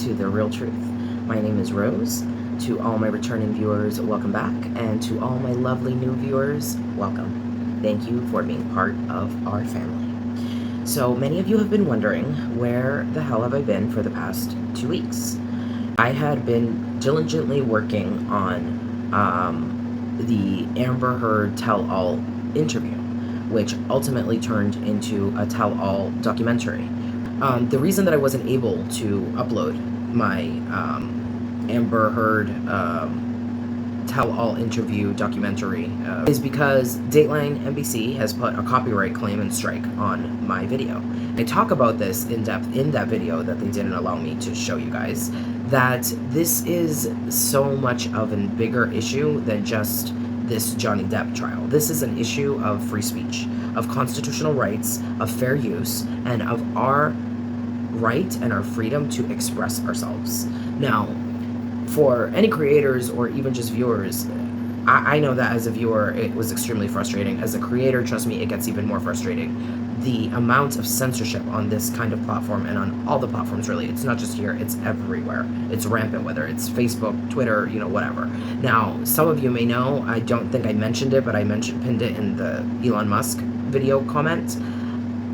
to The Real Truth. My name is Rose. To all my returning viewers, welcome back. And to all my lovely new viewers, welcome. Thank you for being part of our family. So many of you have been wondering, where the hell have I been for the past 2 weeks? I had been diligently working on the Amber Heard tell-all interview, which ultimately turned into a tell-all documentary. The reason that I wasn't able to upload my Amber Heard tell-all interview documentary is because Dateline NBC has put a copyright claim and strike on my video. I talk about this in depth in that video that they didn't allow me to show you guys, that this is so much of a bigger issue than just this Johnny Depp trial. This is an issue of free speech, of constitutional rights, of fair use, and of our right and our freedom to express ourselves. Now, for any creators or even just viewers, I know that as a viewer it was extremely frustrating. As a creator, trust me, it gets even more frustrating. The amount of censorship on this kind of platform, and on all the platforms really, it's not just here, it's everywhere. It's rampant, whether it's Facebook, Twitter, you know, whatever. Now, some of you may know, I don't think I mentioned it, but I pinned it in the Elon Musk video comment.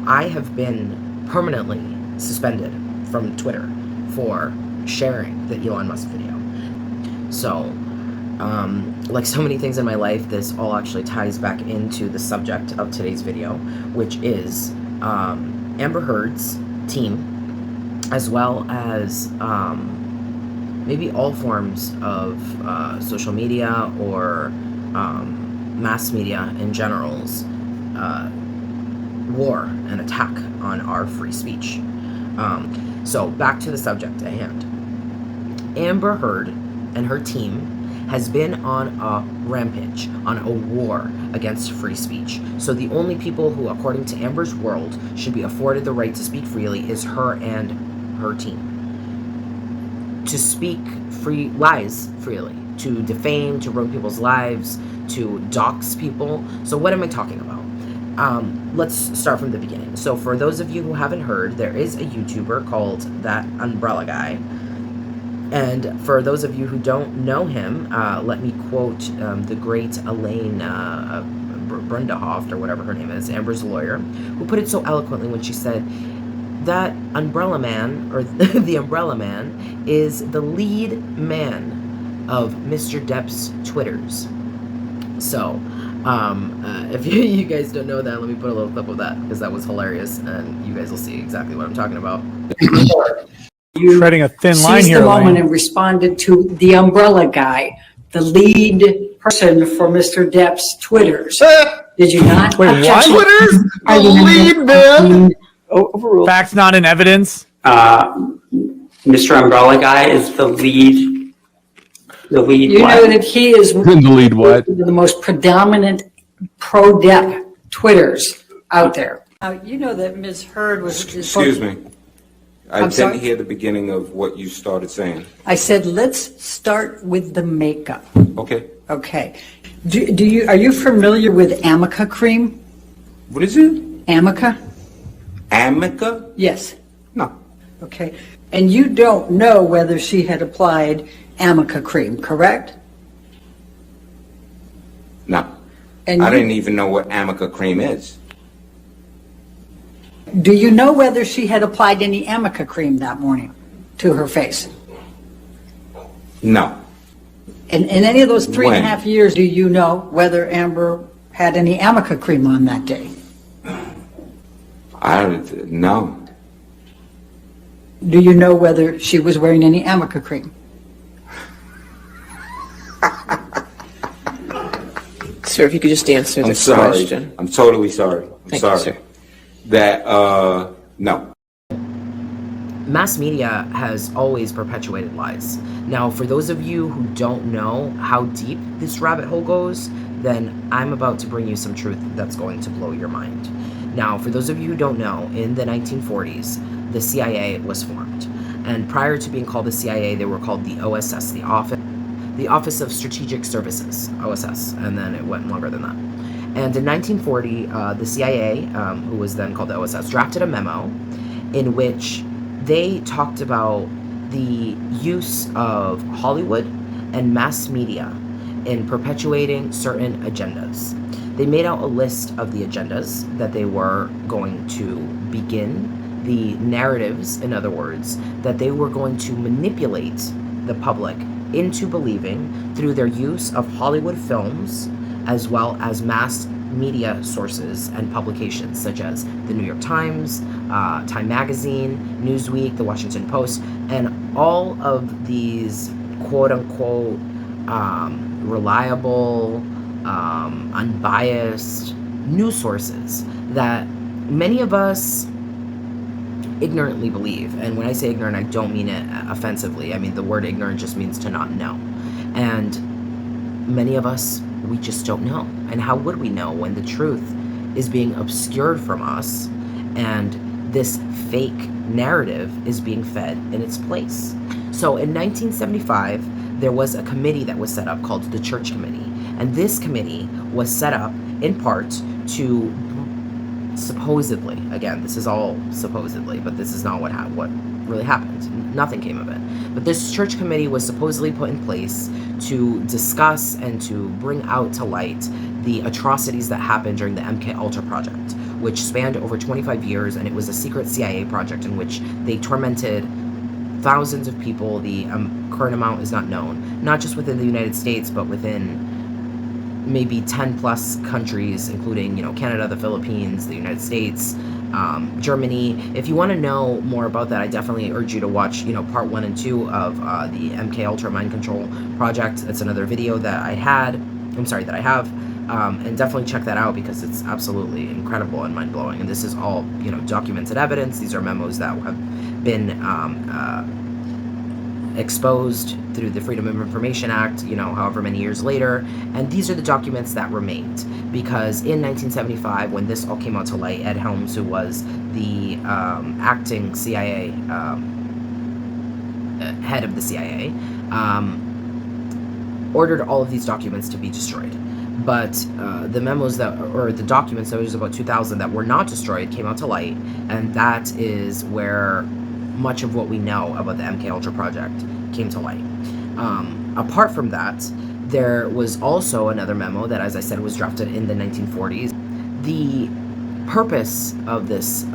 I have been permanently suspended from Twitter for sharing the Elon Musk video. So, like so many things in my life, this all actually ties back into the subject of today's video, which is Amber Heard's team, as well as maybe all forms of social media or mass media in general's war and attack on our free speech. So back to the subject at hand. Amber Heard and her team has been on a rampage, on a war against free speech. So the only people who, according to Amber's world, should be afforded the right to speak freely is her and her team. To speak lies freely, to defame, to ruin people's lives, to dox people. So what am I talking about? Let's start from the beginning. So for those of you who haven't heard, there is a YouTuber called That Umbrella Guy. And for those of you who don't know him, let me quote the great Elaine Brundahoft, or whatever her name is, Amber's lawyer, who put it so eloquently when she said that Umbrella Man, or the Umbrella Man, is the lead man of Mr. Depp's Twitters. So, if you guys don't know that, let me put a little clip of that, because that was hilarious, and you guys will see exactly what I'm talking about. You treading a thin line here, seized the moment and responded to the Umbrella Guy, the lead person for Mr. Depp's Twitters. Did you not? Wait, what? Twitters? The lead man? Overruled. Facts not in evidence. Mr. Umbrella Guy is the lead. You what? know that he is The lead what? the most predominant pro-Depp Twitters out there. You know that Ms. Heard was... Excuse me. I I'm didn't sorry? hear the beginning of what you started saying. I said, let's start with the makeup. Okay. Okay. Are you familiar with Amica cream? What is it? Amica? Amica? Yes. No. Okay. And you don't know whether she had applied Amica cream, correct? No. And I you- didn't even know what Amica cream is. Do you know whether she had applied any Amica cream that morning to her face? No. And in any of those three and a When? half years, do you know whether Amber had any Amica cream on that day? No. Do you know whether she was wearing any Amica cream? Sir, if you could just answer I'm the sorry. question. I'm totally sorry. I'm Thank sorry. you, sir. That, no. Mass media has always perpetuated lies. Now, for those of you who don't know how deep this rabbit hole goes, then I'm about to bring you some truth that's going to blow your mind. Now, for those of you who don't know, in the 1940s, the CIA was formed. And prior to being called the CIA, they were called the OSS, the Office of Strategic Services, OSS, and then it went longer than that. And in 1940, the CIA, who was then called the OSS, drafted a memo in which they talked about the use of Hollywood and mass media in perpetuating certain agendas. They made out a list of the agendas that they were going to begin, the narratives, in other words, that they were going to manipulate the public into believing through their use of Hollywood films as well as mass media sources and publications such as the New York Times, Time Magazine, Newsweek, the Washington Post, and all of these quote-unquote reliable, unbiased news sources that many of us ignorantly believe. And when I say ignorant, I don't mean it offensively. I mean, the word ignorant just means to not know. And many of us, we just don't know. And how would we know when the truth is being obscured from us and this fake narrative is being fed in its place? So in 1975, there was a committee that was set up called the Church Committee. And this committee was set up in part to supposedly, again, this is all supposedly, but this is not what really happened. Nothing came of it. But this church committee was supposedly put in place to discuss and to bring out to light the atrocities that happened during the MK Ultra project, which spanned over 25 years, and it was a secret CIA project in which they tormented thousands of people. The current amount is not known, not just within the United States, but within maybe 10 plus countries, including, Canada, the Philippines, the United States, Germany. If you want to know more about that, I definitely urge you to watch, part 1 and 2 of the MK Ultra mind control project. It's another video that I have, and definitely check that out because it's absolutely incredible and mind-blowing. And this is all, documented evidence. These are memos that have been exposed through the Freedom of Information Act, however many years later. And these are the documents that remained, because in 1975, when this all came out to light, Ed Helms, who was the acting CIA head of the CIA, ordered all of these documents to be destroyed. But the memos the documents, there was about 2,000 that were not destroyed, came out to light, and that is where much of what we know about the MK Ultra project came to light. Apart from that, there was also another memo that, as I said, was drafted in the 1940s. The purpose of this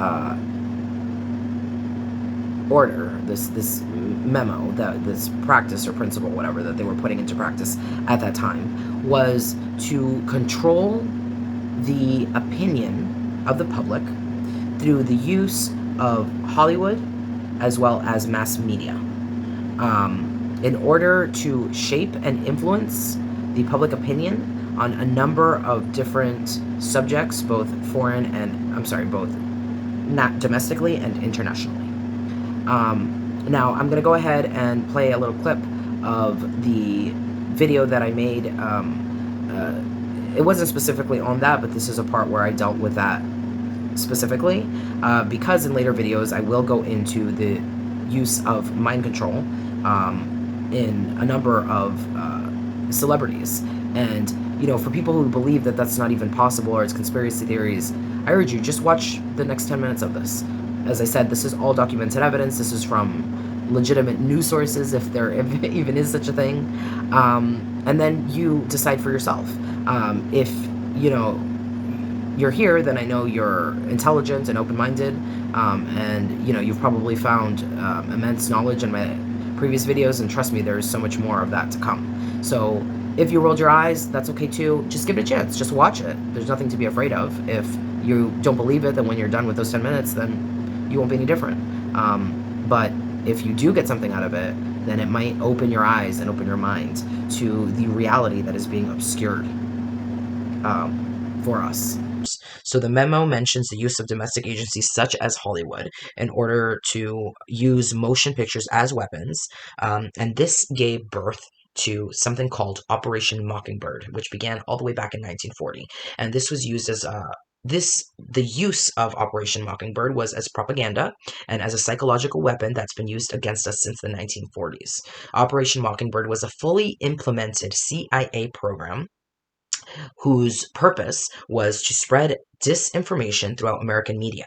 order, this memo, this practice or principle, whatever, that they were putting into practice at that time, was to control the opinion of the public through the use of Hollywood as well as mass media, in order to shape and influence the public opinion on a number of different subjects, both not domestically and internationally. Now, I'm going to go ahead and play a little clip of the video that I made. It wasn't specifically on that, but this is a part where I dealt with that specifically, because in later videos I will go into the use of mind control in a number of celebrities. And, for people who believe that that's not even possible or it's conspiracy theories, I urge you, just watch the next 10 minutes of this. As I said, this is all documented evidence. This is from legitimate news sources, if there even is such a thing. And then you decide for yourself. If, you're here, then I know you're intelligent and open-minded, and you've probably found immense knowledge in my previous videos, and trust me, there's so much more of that to come. So if you rolled your eyes, that's okay too. Just give it a chance. Just watch it. There's nothing to be afraid of. If you don't believe it, then when you're done with those 10 minutes, then you won't be any different. But if you do get something out of it, then it might open your eyes and open your mind to the reality that is being obscured for us. So the memo mentions the use of domestic agencies such as Hollywood in order to use motion pictures as weapons, and this gave birth to something called Operation Mockingbird, which began all the way back in 1940, and this was used as the use of Operation Mockingbird was as propaganda and as a psychological weapon that's been used against us since the 1940s. Operation Mockingbird was a fully implemented CIA program whose purpose was to spread disinformation throughout American media.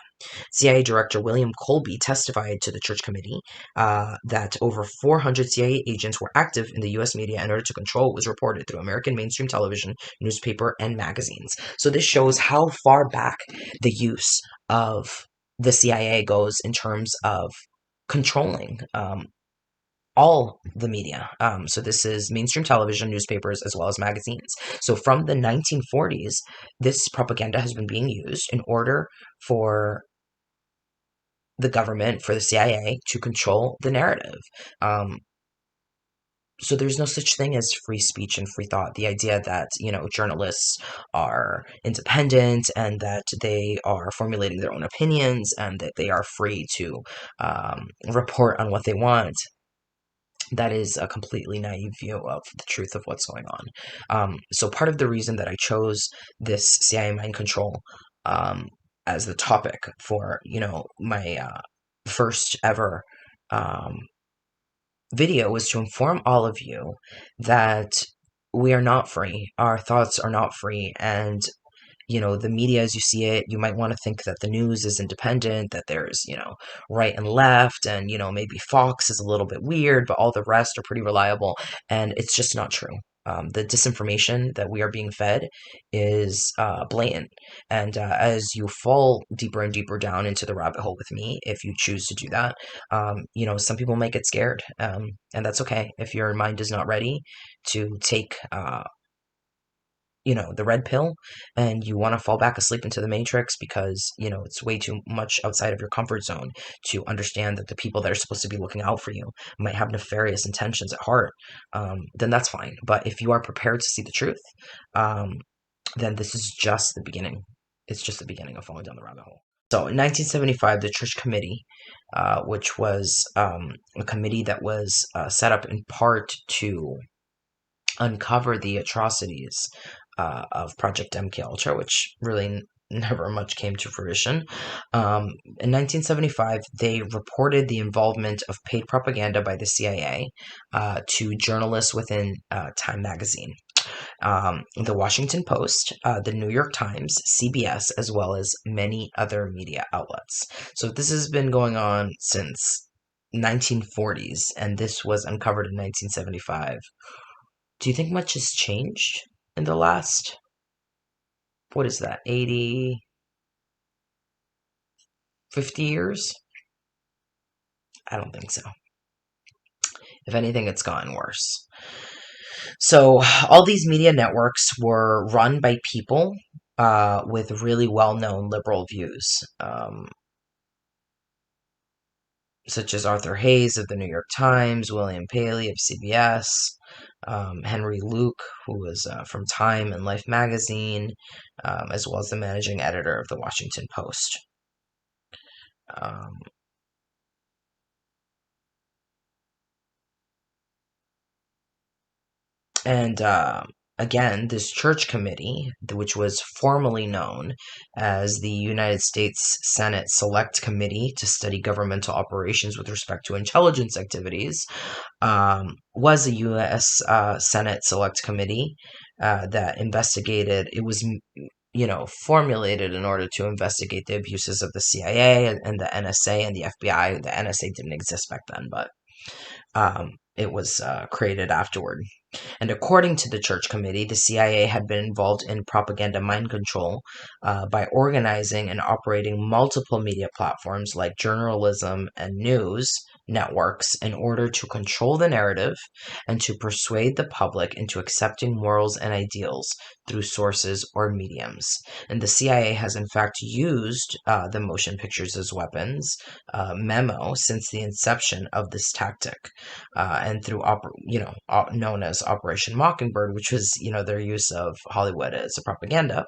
CIA Director William Colby testified to the Church Committee that over 400 CIA agents were active in the U.S. media in order to control what was reported through American mainstream television, newspaper, and magazines. So this shows how far back the use of the CIA goes in terms of controlling all the media. So this is mainstream television, newspapers, as well as magazines. So from the 1940s, this propaganda has been being used in order for the government, for the CIA, to control the narrative. So there's no such thing as free speech and free thought. The idea that, journalists are independent and that they are formulating their own opinions and that they are free to report on what they want, that is a completely naive view of the truth of what's going on. So part of the reason that I chose this CIA mind control as the topic for, my first ever video was to inform all of you that we are not free. Our thoughts are not free. And the media as you see it, you might want to think that the news is independent, that there's, right and left, and, maybe Fox is a little bit weird, but all the rest are pretty reliable. And it's just not true. The disinformation that we are being fed is blatant. And as you fall deeper and deeper down into the rabbit hole with me, if you choose to do that, some people might get scared. And that's okay. If your mind is not ready to take the red pill and you want to fall back asleep into the matrix because, it's way too much outside of your comfort zone to understand that the people that are supposed to be looking out for you might have nefarious intentions at heart, then that's fine. But if you are prepared to see the truth, then this is just the beginning. It's just the beginning of falling down the rabbit hole. So in 1975, the Church Committee, which was a committee that was set up in part to uncover the atrocities of Project MKUltra, which really never much came to fruition. In 1975, they reported the involvement of paid propaganda by the CIA to journalists within Time magazine. The Washington Post, the New York Times, CBS, as well as many other media outlets. So this has been going on since 1940s, and this was uncovered in 1975. Do you think much has changed in the last, what is that, 80, 50 years? I don't think so. If anything, it's gotten worse. So all these media networks were run by people with really well-known liberal views, such as Arthur Hayes of the New York Times, William Paley of CBS, Henry Luke, who was from Time and Life magazine, as well as the managing editor of the Washington Post. And again, this church committee, which was formerly known as the United States Senate Select Committee to Study Governmental Operations with Respect to Intelligence Activities, was a U.S. Senate Select Committee that investigated. It was formulated in order to investigate the abuses of the CIA and the NSA and the FBI. The NSA didn't exist back then, but it was created afterward. And according to the Church Committee, the CIA had been involved in propaganda mind control by organizing and operating multiple media platforms like journalism and news networks in order to control the narrative and to persuade the public into accepting morals and ideals through sources or mediums. And the CIA has in fact used the motion pictures as weapons, memo, since the inception of this tactic, and through known as Operation Mockingbird, which was their use of Hollywood as a propaganda.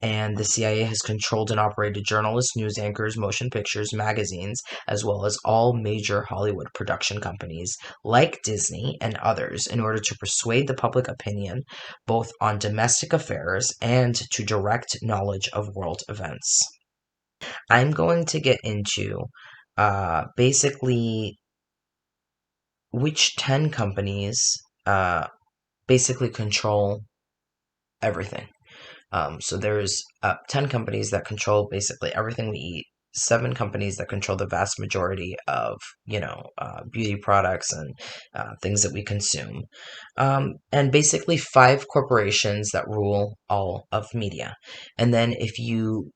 And the CIA has controlled and operated journalists, news anchors, motion pictures, magazines, as well as all major Hollywood production companies like Disney and others in order to persuade the public opinion both on domestic affairs and to direct knowledge of world events. I'm going to get into basically which 10 companies basically control everything. So there's 10 companies that control basically everything we eat. 7 companies that control the vast majority of, beauty products and things that we consume. And basically 5 corporations that rule all of media. And then if you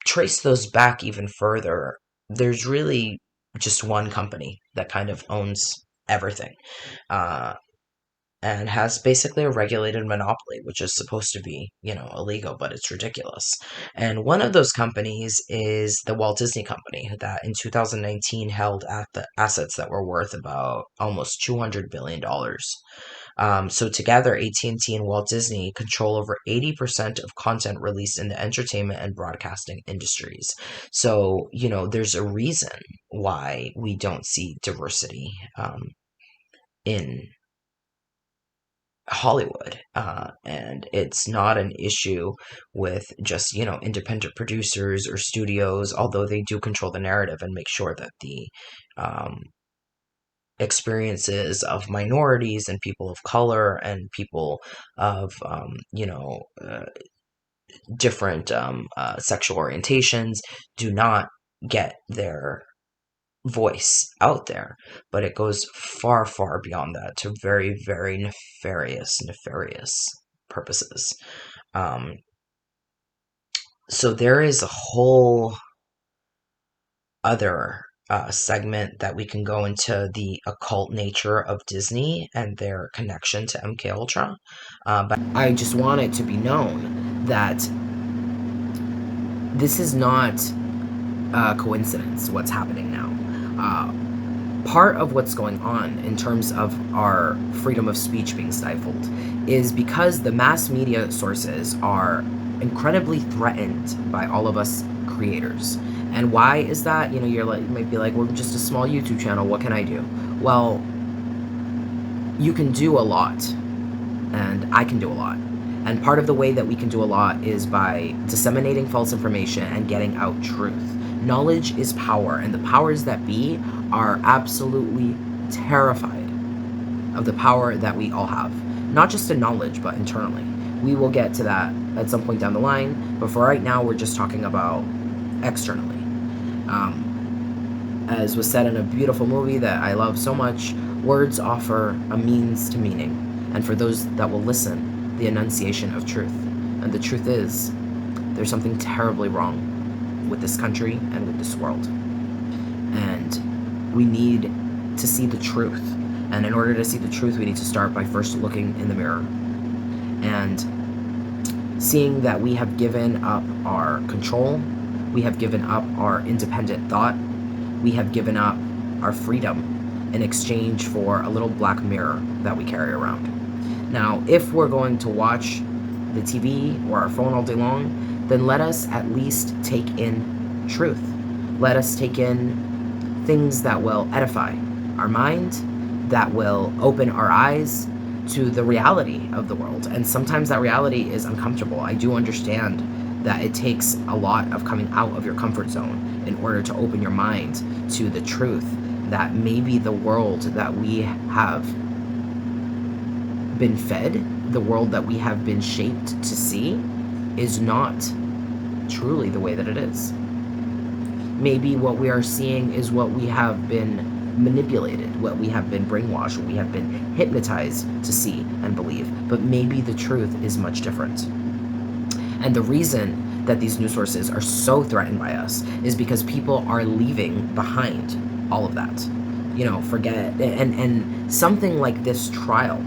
trace those back even further, there's really just one company that kind of owns everything. And has basically a regulated monopoly, which is supposed to be, illegal, but it's ridiculous. And one of those companies is the Walt Disney Company, that in 2019 held at the assets that were worth about almost $200 billion. So together, AT&T and Walt Disney control over 80% of content released in the entertainment and broadcasting industries. So, there's a reason why we don't see diversity in Hollywood, and it's not an issue with just independent producers or studios, although they do control the narrative and make sure that the experiences of minorities and people of color and people of different sexual orientations do not get their voice out there, but it goes far, far beyond that to very, very nefarious purposes. So there is a whole other segment that we can go into the occult nature of Disney and their connection to MK Ultra. But I just want it to be known that this is not a coincidence, what's happening now. Part of what's going on in terms of our freedom of speech being stifled is because the mass media sources are incredibly threatened by all of us creators. And why is that? You might be like, we're just a small YouTube channel, what can I do? Well, you can do a lot, and I can do a lot. And part of the way that we can do a lot is by disseminating false information and getting out truth. Knowledge is power, and the powers that be are absolutely terrified of the power that we all have. Not just in knowledge, but internally. We will get to that at some point down the line, but for right now, we're just talking about externally. As was said in a beautiful movie that I love so much, words offer a means to meaning, and for those that will listen, the enunciation of truth. And the truth is, there's something terribly wrong with this country and with this world. And we need to see the truth. And in order to see the truth, we need to start by first looking in the mirror and seeing that we have given up our control, we have given up our independent thought, we have given up our freedom in exchange for a little black mirror that we carry around. Now, if we're going to watch the TV or our phone all day long, then let us at least take in truth. Let us take in things that will edify our mind, that will open our eyes to the reality of the world. And sometimes that reality is uncomfortable. I do understand that it takes a lot of coming out of your comfort zone in order to open your mind to the truth that maybe the world that we have been fed, the world that we have been shaped to see, is not truly the way that it is. Maybe what we are seeing is what we have been manipulated, what we have been brainwashed, what we have been hypnotized to see and believe. But maybe the truth is much different. And the reason that these news sources are so threatened by us is because people are leaving behind all of that. Forget it. And something like this trial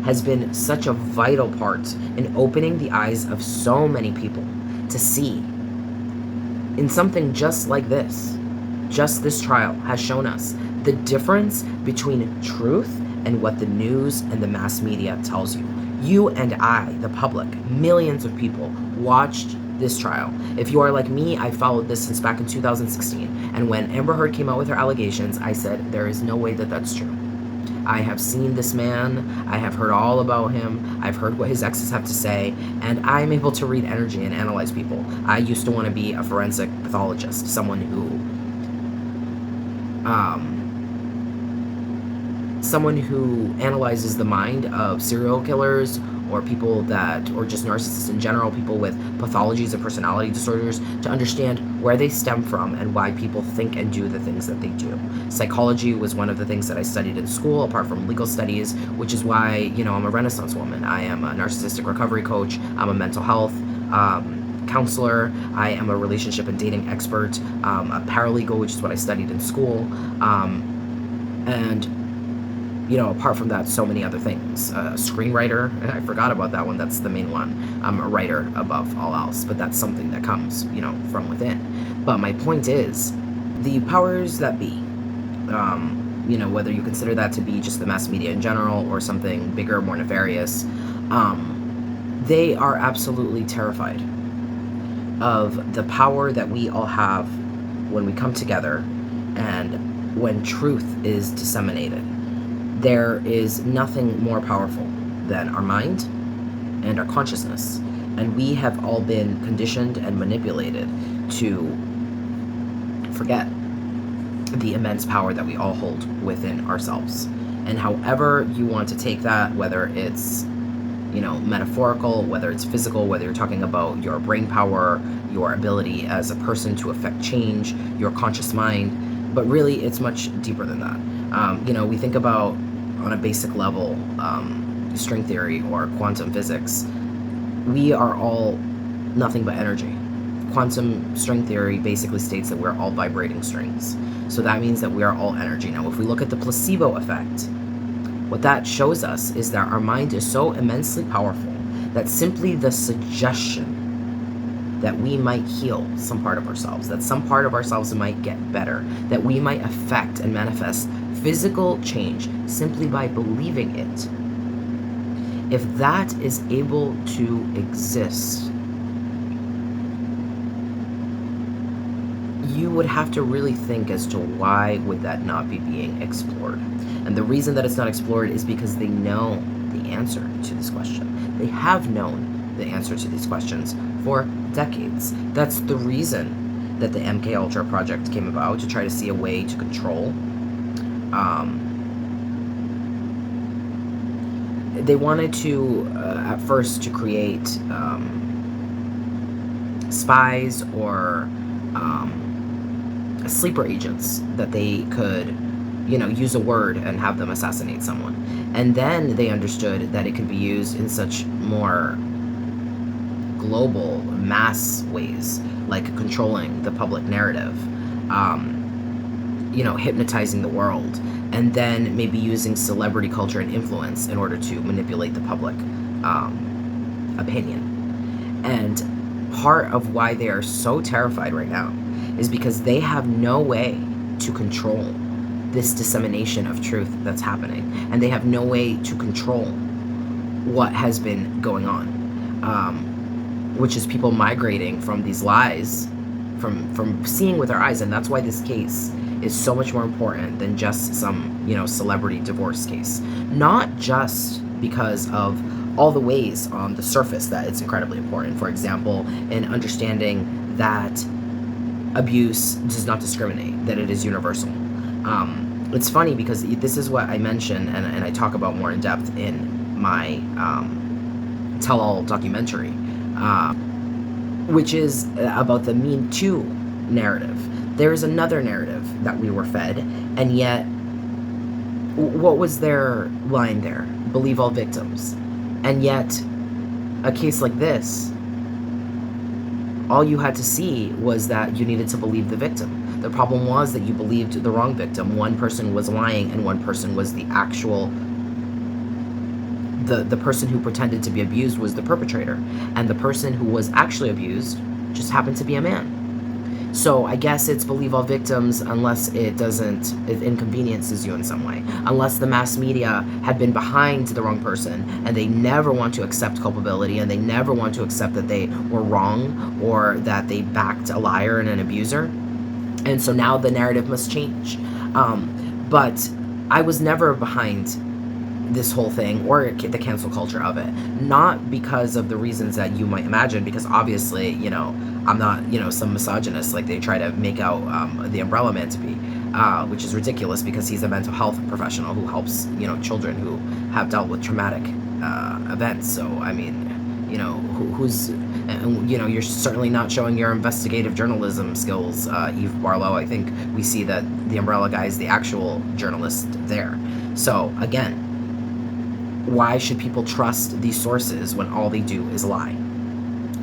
has been such a vital part in opening the eyes of so many people to see in something just like this. Just this trial has shown us the difference between truth and what the news and the mass media tells you. You and I, the public, millions of people, watched this trial. If you are like me, I followed this since back in 2016. And when Amber Heard came out with her allegations, I said, there is no way that that's true. I have seen this man, I have heard all about him, I've heard what his exes have to say, and I'm able to read energy and analyze people. I used to want to be a forensic pathologist, someone who analyzes the mind of serial killers or people that, or just narcissists in general, people with pathologies and personality disorders, to understand where they stem from and why people think and do the things that they do. Psychology was one of the things that I studied in school, apart from legal studies, which is why, I'm a Renaissance woman. I am a narcissistic recovery coach. I'm a mental health counselor. I am a relationship and dating expert, a paralegal, which is what I studied in school, and apart from that, so many other things. Screenwriter, I forgot about that one. That's the main one. I'm a writer above all else, but that's something that comes, from within. But my point is, the powers that be, whether you consider that to be just the mass media in general or something bigger, more nefarious, they are absolutely terrified of the power that we all have when we come together and when truth is disseminated. There is nothing more powerful than our mind and our consciousness. And we have all been conditioned and manipulated to forget the immense power that we all hold within ourselves. And however you want to take that, whether it's metaphorical, whether it's physical, whether you're talking about your brain power, your ability as a person to affect change, your conscious mind, but really it's much deeper than that. We think about, on a basic level, string theory or quantum physics. We are all nothing but energy. Quantum string theory basically states that we're all vibrating strings. So that means that we are all energy. Now, if we look at the placebo effect, what that shows us is that our mind is so immensely powerful that simply the suggestion that we might heal some part of ourselves, that some part of ourselves might get better, that we might affect and manifest physical change simply by believing it. If that is able to exist, you would have to really think as to why would that not be being explored. And the reason that it's not explored is because they know the answer to this question. They have known the answer to these questions for decades. That's the reason that the MK Ultra project came about, to try to see a way to control. They wanted to, at first, to create spies or sleeper agents that they could, use a word and have them assassinate someone. And then they understood that it could be used in such more global mass ways, like controlling the public narrative, hypnotizing the world, and then maybe using celebrity culture and influence in order to manipulate the public opinion. And part of why they are so terrified right now is because they have no way to control this dissemination of truth that's happening, and they have no way to control what has been going on, which is people migrating from these lies, from seeing with our eyes. And that's why this case is so much more important than just some celebrity divorce case. Not just because of all the ways on the surface that it's incredibly important. For example, in understanding that abuse does not discriminate, that it is universal. It's funny because this is what I mention and I talk about more in depth in my tell-all documentary, which is about the Me Too narrative. There is another narrative that we were fed, and yet, what was their line there? Believe all victims. And yet, a case like this, all you had to see was that you needed to believe the victim. The problem was that you believed the wrong victim. One person was lying, and one person was the actual... The person who pretended to be abused was the perpetrator. And the person who was actually abused just happened to be a man. So I guess it's believe all victims unless it inconveniences you in some way. Unless the mass media had been behind the wrong person and they never want to accept culpability and they never want to accept that they were wrong or that they backed a liar and an abuser. And so now the narrative must change. But I was never behind this whole thing or the cancel culture of it. Not because of the reasons that you might imagine, because obviously, I'm not, some misogynist like they try to make out the Umbrella Man to be, which is ridiculous because he's a mental health professional who helps, children who have dealt with traumatic events. So, I mean, you know, who's, you know, you're certainly not showing your investigative journalism skills, Eve Barlow. I think we see that the Umbrella Guy is the actual journalist there. So, again, why should people trust these sources when all they do is lie?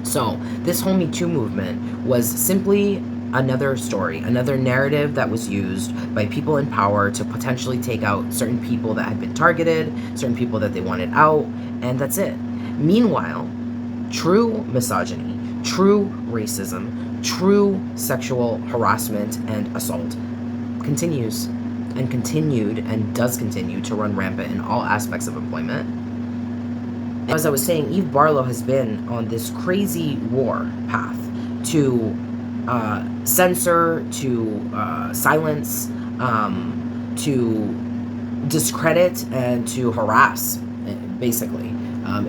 So, this whole Me Too movement was simply another story, another narrative that was used by people in power to potentially take out certain people that had been targeted, certain people that they wanted out, and that's it. Meanwhile, true misogyny, true racism, true sexual harassment and assault continues and continued and does continue to run rampant in all aspects of employment. As I was saying, Eve Barlow has been on this crazy war path to censor, to silence, to discredit, and to harass, basically.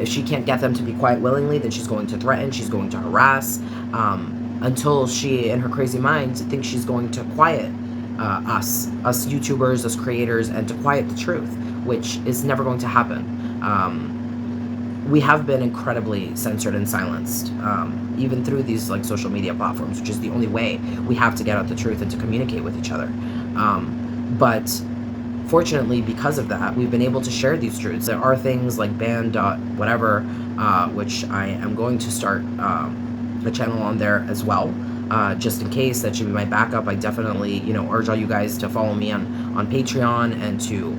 If she can't get them to be quiet willingly, then she's going to threaten, she's going to harass, until she, in her crazy mind, thinks she's going to quiet us YouTubers, us creators, and to quiet the truth, which is never going to happen. We have been incredibly censored and silenced, even through these like social media platforms, which is the only way we have to get out the truth and to communicate with each other. But fortunately, because of that, we've been able to share these truths. There are things like ban.whatever, which I am going to start a channel on there as well. Just in case, that should be my backup. I definitely, you know, urge all you guys to follow me on Patreon and to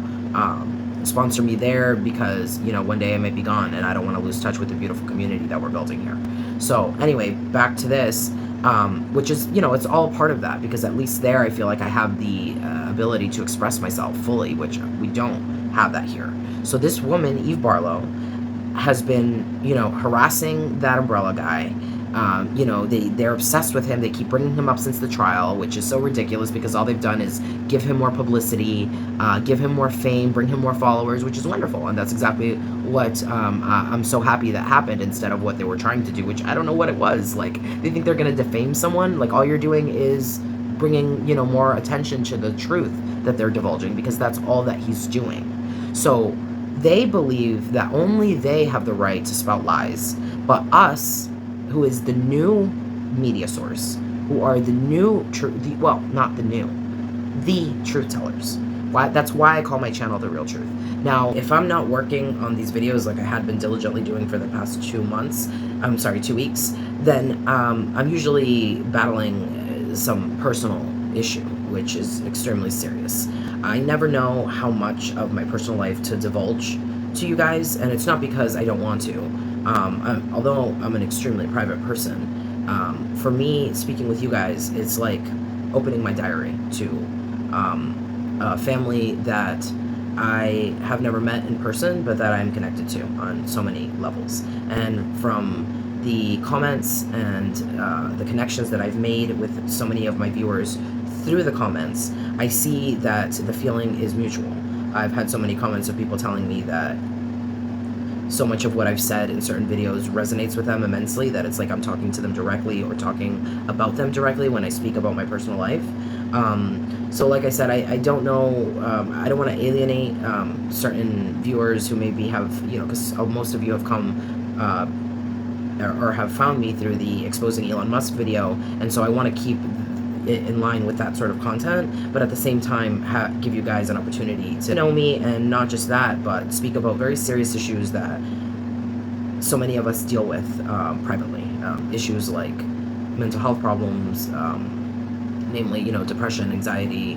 sponsor me there, because, you know, one day I might be gone and I don't want to lose touch with the beautiful community that we're building here. So anyway, back to this, which is, you know, it's all part of that, because at least there I feel like I have the ability to express myself fully, which we don't have that here. So this woman, Eve Barlow, has been, you know, harassing that Umbrella Guy. You know, they're obsessed with him. They keep bringing him up since the trial, which is so ridiculous, because all they've done is give him more publicity, give him more fame, bring him more followers, which is wonderful. And that's exactly what I'm so happy that happened, instead of what they were trying to do, which I don't know what it was. Like, they think they're going to defame someone? Like, all you're doing is bringing, you know, more attention to the truth that they're divulging, because that's all that he's doing. So they believe that only they have the right to spout lies, but us, who is the new media source, who are the new well, not the new, the truth tellers. That's why I call my channel The Real Truth. Now, if I'm not working on these videos like I had been diligently doing for the past 2 weeks, then I'm usually battling some personal issue, which is extremely serious. I never know how much of my personal life to divulge to you guys, and it's not because I don't want to. Although I'm an extremely private person, for me, speaking with you guys, it's like opening my diary to a family that I have never met in person, but that I'm connected to on so many levels. And from the comments and the connections that I've made with so many of my viewers through the comments, I see that the feeling is mutual. I've had so many comments of people telling me that so much of what I've said in certain videos resonates with them immensely, that it's like I'm talking to them directly or talking about them directly when I speak about my personal life. So like I said, I don't know, I don't want to alienate certain viewers who maybe have, you know, because most of you have come or have found me through the Exposing Elon Musk video, and so I want to keep it in line with that sort of content, but at the same time give you guys an opportunity to know me, and not just that, but speak about very serious issues that so many of us deal with privately. Issues like mental health problems, namely, you know, depression, anxiety,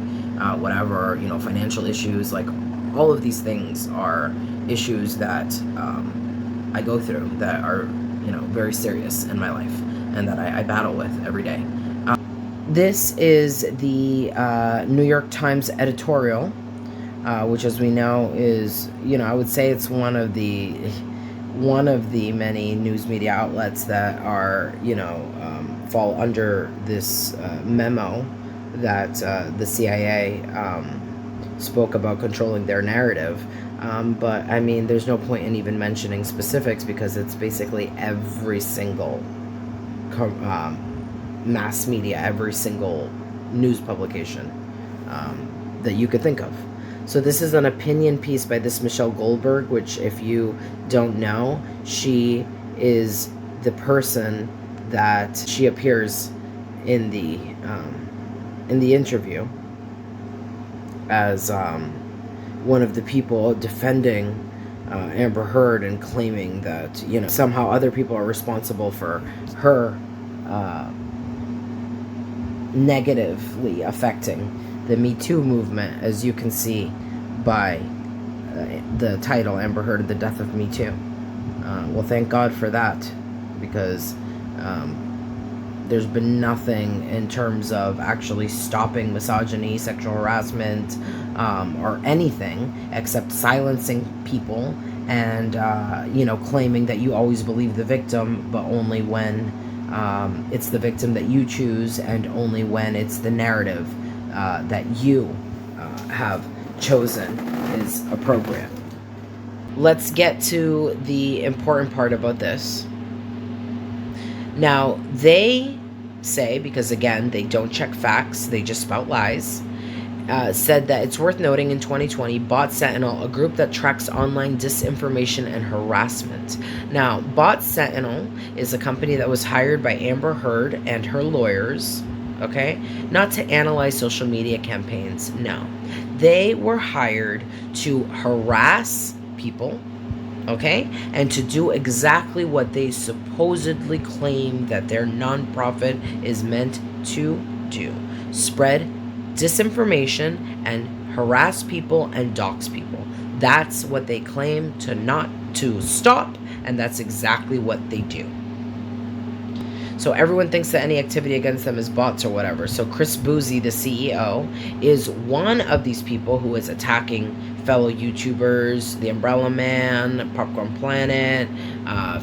whatever, you know, financial issues. Like, all of these things are issues that I go through, that are, you know, very serious in my life, and that I battle with every day. This is the New York Times editorial, which, as we know, is, you know, I would say it's one of the many news media outlets that are, you know, fall under this memo that the CIA spoke about controlling their narrative. But I mean, there's no point in even mentioning specifics, because it's basically every single mass media, every single news publication that you could think of. So this is an opinion piece by this Michelle Goldberg, which, if you don't know, she is the person that she appears in the interview as one of the people defending Amber Heard and claiming that, you know, somehow other people are responsible for her negatively affecting the Me Too movement, as you can see by the title, Amber Heard, The Death of Me Too. Well, thank God for that, because there's been nothing in terms of actually stopping misogyny, sexual harassment, or anything except silencing people and, you know, claiming that you always believe the victim, but only when it's the victim that you choose, and only when it's the narrative that you have chosen is appropriate. Let's get to the important part about this. Now, they say, because again, they don't check facts, they just spout lies, said that it's worth noting in 2020, Bot Sentinel, a group that tracks online disinformation and harassment. Now, Bot Sentinel is a company that was hired by Amber Heard and her lawyers, okay? Not to analyze social media campaigns, no. They were hired to harass people, okay? And to do exactly what they supposedly claim that their nonprofit is meant to do. Spread disinformation and harass people and dox people. That's what they claim to stop, and that's exactly what they do. So everyone thinks that any activity against them is bots or whatever. So Chris Boozy, the CEO, is one of these people who is attacking fellow YouTubers, The Umbrella Man, Popcorn Planet,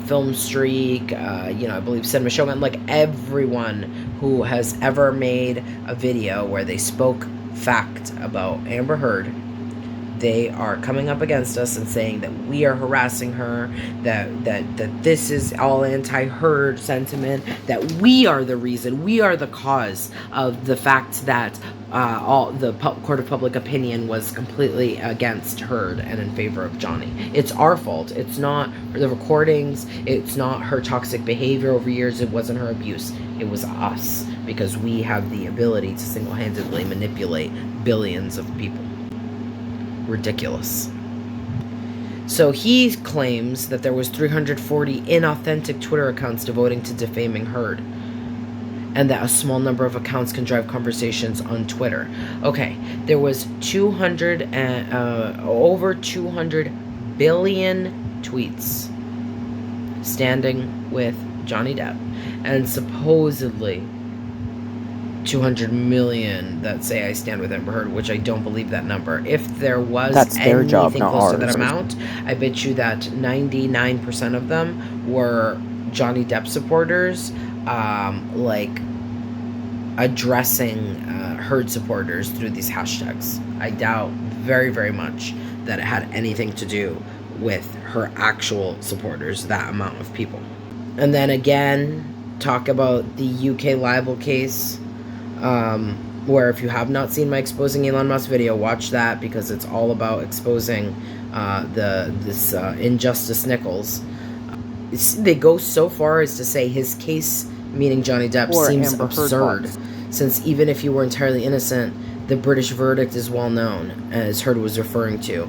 Film Streak, you know, I believe Cinema Showman, like everyone who has ever made a video where they spoke fact about Amber Heard. They are coming up against us and saying that we are harassing her, that this is all anti-Heard sentiment, that we are the reason, we are the cause of the fact that all the court of public opinion was completely against Heard and in favor of Johnny. It's our fault. It's not the recordings. It's not her toxic behavior over years. It wasn't her abuse. It was us, because we have the ability to single-handedly manipulate billions of people. Ridiculous. So he claims that there was 340 inauthentic Twitter accounts devoting to defaming Heard, and that a small number of accounts can drive conversations on Twitter. Okay, there was over 200 billion tweets standing with Johnny Depp, and supposedly 200 million that say I stand with Amber Heard, which I don't believe that number. If there was anything close to that amount, I bet you that 99% of them were Johnny Depp supporters, like addressing Heard supporters through these hashtags. I doubt very, very much that it had anything to do with her actual supporters, that amount of people. And then again, talk about the UK libel case, where if you have not seen my exposing Elon Musk video, watch that, because it's all about exposing this Injustice Nichols. They go so far as to say his case, meaning Johnny Depp, seems absurd, since even if you were entirely innocent, the British verdict is well known, as Heard was referring to,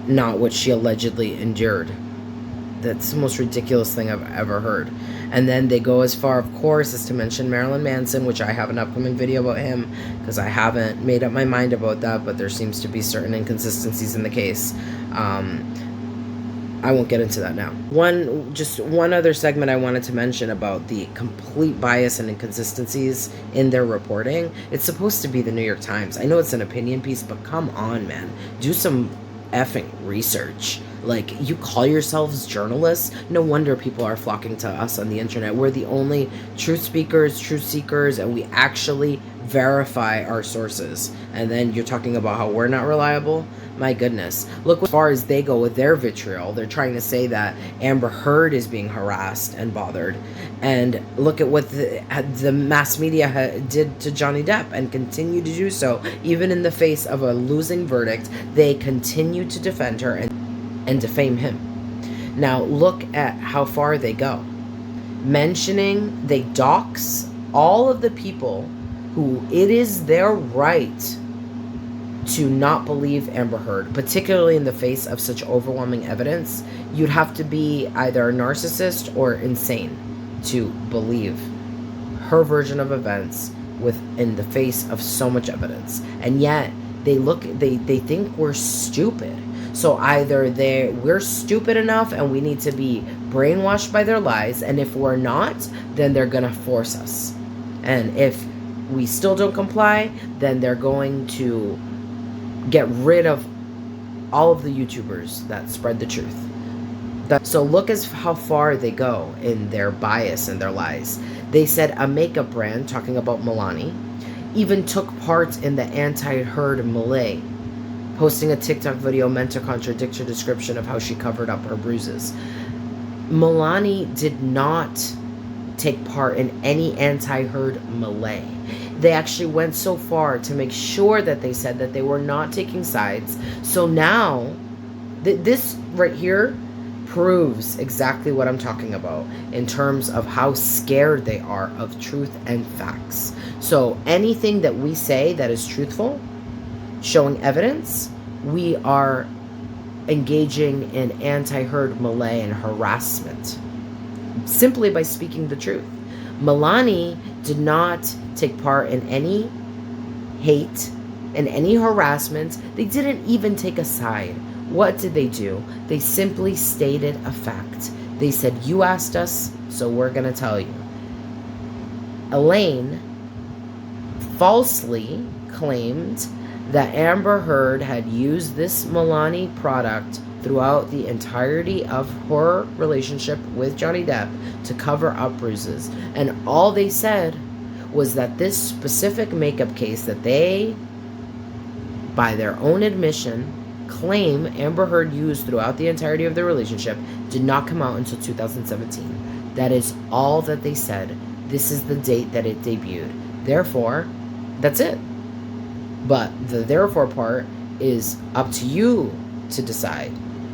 not what she allegedly endured. That's the most ridiculous thing I've ever heard. And then they go as far, of course, as to mention Marilyn Manson, which I have an upcoming video about him, because I haven't made up my mind about that, but there seems to be certain inconsistencies in the case. I won't get into that now. Just one other segment I wanted to mention about the complete bias and inconsistencies in their reporting. It's supposed to be the New York Times. I know it's an opinion piece, but come on, man. Do some effing research. Like, you call yourselves journalists? No wonder people are flocking to us on the internet. We're the only truth speakers, truth seekers, and we actually verify our sources. And then you're talking about how we're not reliable? My goodness. Look, as far as they go with their vitriol, they're trying to say that Amber Heard is being harassed and bothered. And look at what the mass media did to Johnny Depp and continue to do so. Even in the face of a losing verdict, they continue to defend her and defame him. Now, look at how far they go. They dox all of the people who it is their right to not believe Amber Heard, particularly in the face of such overwhelming evidence. You'd have to be either a narcissist or insane to believe her version of events in the face of so much evidence. And yet they think we're stupid. So either we're stupid enough and we need to be brainwashed by their lies, and if we're not, then they're gonna force us. And if we still don't comply, then they're going to get rid of all of the YouTubers that spread the truth. So look as how far they go in their bias and their lies. They said a makeup brand, talking about Milani, even took part in the anti-Heard melee, posting a TikTok video meant to contradict her description of how she covered up her bruises. Milani did not take part in any anti-Heard melee. They actually went so far to make sure that they said that they were not taking sides. So now, this right here proves exactly what I'm talking about in terms of how scared they are of truth and facts. So anything that we say that is truthful, showing evidence, we are engaging in anti-Heard melee and harassment simply by speaking the truth. Milani did not take part in any hate and any harassment. They didn't even take a side. What did they do? They simply stated a fact. They said, you asked us, so we're going to tell you. Elaine falsely claimed that Amber Heard had used this Milani product throughout the entirety of her relationship with Johnny Depp to cover up bruises. And all they said was that this specific makeup case that they, by their own admission, claim Amber Heard used throughout the entirety of their relationship did not come out until 2017. That is all that they said. This is the date that it debuted. Therefore, that's it. But the therefore part is up to you to decide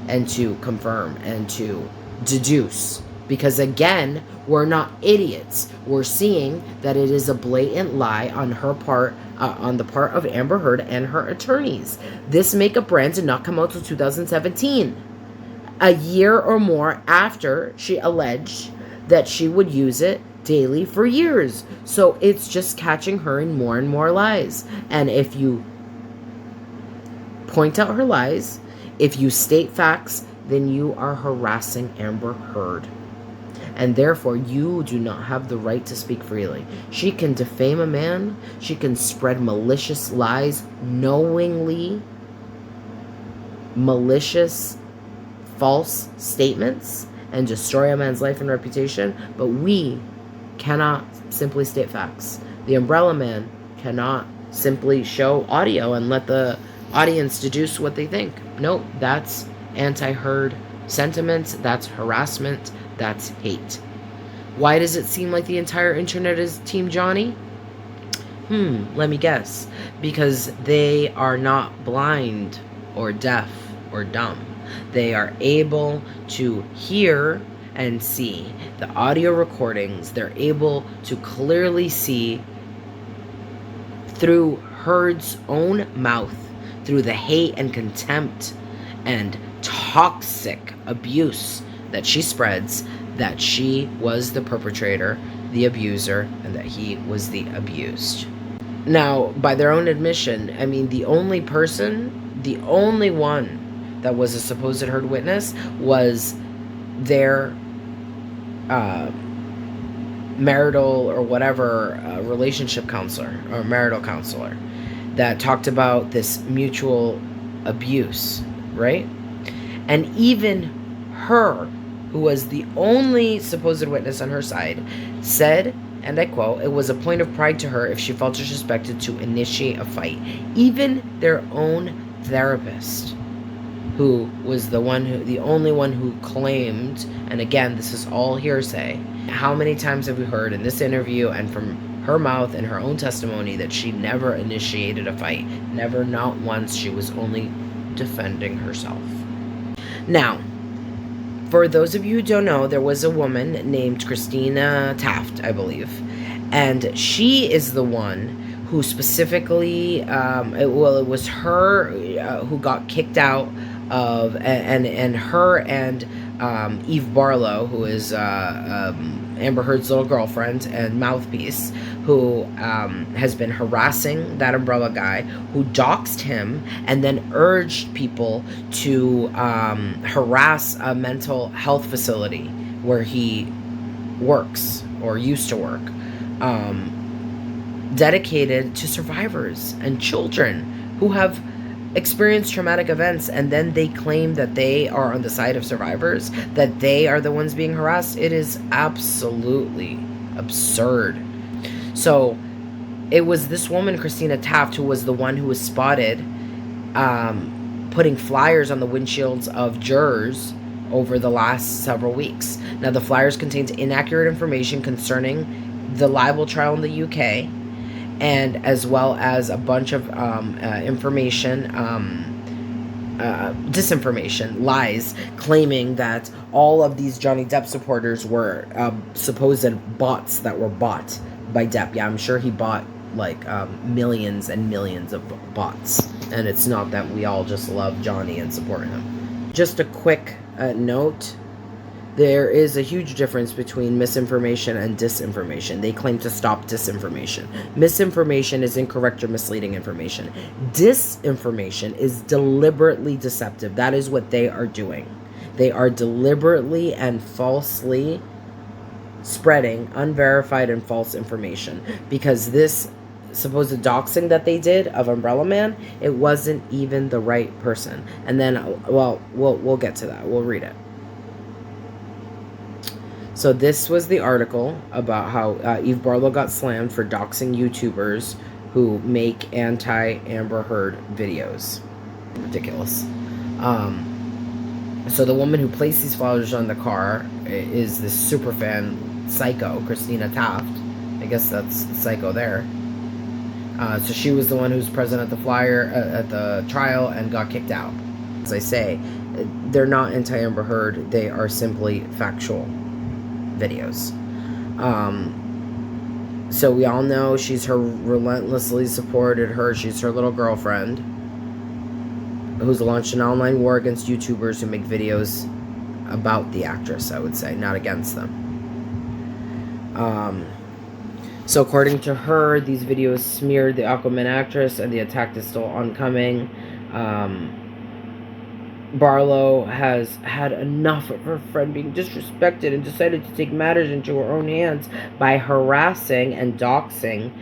and to confirm and to deduce. Because again, we're not idiots. We're seeing that it is a blatant lie on her part, on the part of Amber Heard and her attorneys. This makeup brand did not come out till 2017. A year or more after she alleged that she would use it daily for years. So it's just catching her in more and more lies. And if you point out her lies, if you state facts, then you are harassing Amber Heard. And therefore, you do not have the right to speak freely. She can defame a man. She can spread malicious lies, knowingly malicious, false statements, and destroy a man's life and reputation. But we cannot simply state facts. The umbrella man cannot simply show audio and let the audience deduce what they think. Nope, that's anti-Heard sentiments, that's harassment, that's hate. Why does it seem like the entire internet is Team Johnny? Let me guess. Because they are not blind or deaf or dumb. They are able to hear and see the audio recordings. They're able to clearly see through Heard's own mouth, through the hate and contempt and toxic abuse that she spreads, that she was the perpetrator, the abuser, and that he was the abused. Now, by their own admission, I mean, the only one that was a supposed Heard witness was their marital or whatever relationship counselor or marital counselor that talked about this mutual abuse, right? And even her, who was the only supposed witness on her side, said, and I quote, "It was a point of pride to her if she felt suspected to initiate a fight." Even their own therapist, who was the only one who claimed, and again, this is all hearsay. How many times have we heard in this interview and from her mouth and her own testimony that she never initiated a fight? Never, not once. She was only defending herself. Now, for those of you who don't know, there was a woman named Christina Taft, I believe, and she is the one who specifically, it was her who got kicked out of, and her and Eve Barlow, who is Amber Heard's little girlfriend and mouthpiece, who has been harassing that umbrella guy, who doxed him and then urged people to harass a mental health facility where he works or used to work, dedicated to survivors and children who have experienced traumatic events, and then they claim that they are on the side of survivors, that they are the ones being harassed. It is absolutely absurd. So it was this woman, Christina Taft, who was the one who was spotted putting flyers on the windshields of jurors over the last several weeks. Now, the flyers contained inaccurate information concerning the libel trial in the UK, and as well as a bunch of information, disinformation, lies, claiming that all of these Johnny Depp supporters were supposed bots that were bought by Depp. Yeah, I'm sure he bought like millions and millions of bots, and it's not that we all just love Johnny and support him. Just a quick note. There is a huge difference between misinformation and disinformation. They claim to stop disinformation. Misinformation is incorrect or misleading information. Disinformation is deliberately deceptive. That is what they are doing. They are deliberately and falsely spreading unverified and false information, because this supposed doxing that they did of Umbrella Man, it wasn't even the right person. And then, well, we'll get to that. We'll read it. So this was the article about how Eve Barlow got slammed for doxing YouTubers who make anti-Amber Heard videos. Ridiculous. So the woman who placed these flyers on the car is this super fan psycho, Christina Taft. I guess that's the psycho there. So she was the one who was present at the trial and got kicked out. As I say, they're not anti-Amber Heard. They are simply factual videos. So we all know she's relentlessly supported her. She's her little girlfriend who's launched an online war against YouTubers who make videos about the actress, I would say, not against them. So according to her, these videos smeared the Aquaman actress, and the attack is still oncoming. Barlow has had enough of her friend being disrespected and decided to take matters into her own hands by harassing and doxing